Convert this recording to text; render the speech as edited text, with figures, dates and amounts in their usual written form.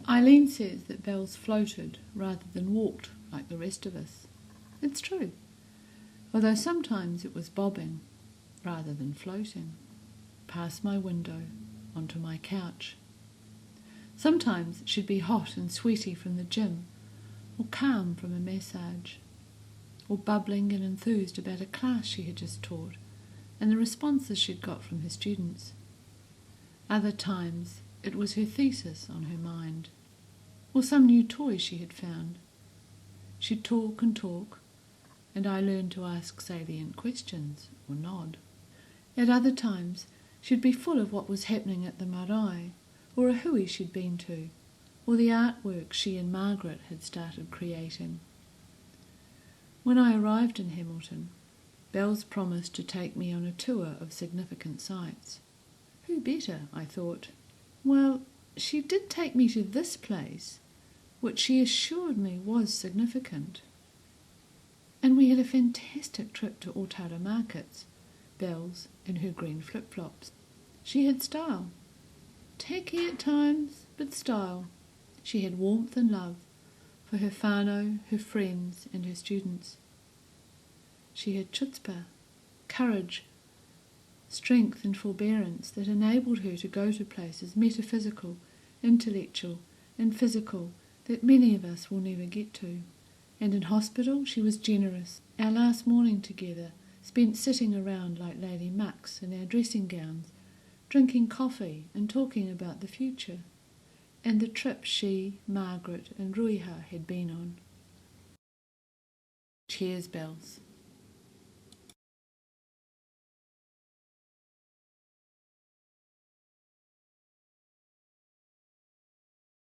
Eileen says that Bells floated rather than walked like the rest of us. It's true, although sometimes it was bobbing rather than floating, past my window onto my couch. Sometimes she'd be hot and sweaty from the gym, or calm from a massage, or bubbling and enthused about a class she had just taught and the responses she'd got from her students. Other times it was her thesis on her mind, or some new toy she had found. She'd talk and talk, and I learned to ask salient questions or nod. At other times she'd be full of what was happening at the marae, or a hui she'd been to, or the artwork she and Margaret had started creating. When I arrived in Hamilton, Bells promised to take me on a tour of significant sites. Who better, I thought. Well, she did take me to this place, which she assured me was significant. And we had a fantastic trip to Otara markets, Bells in her green flip-flops. She had style. Tacky at times, but style. She had warmth and love for her whānau, her friends and her students. She had chutzpah, courage, strength and forbearance that enabled her to go to places metaphysical, intellectual and physical that many of us will never get to. And in hospital she was generous. Our last morning together, spent sitting around like Lady Mucks in our dressing gowns, drinking coffee and talking about the future, and the trip she, Margaret and Ruiha had been on. Cheers, Bells.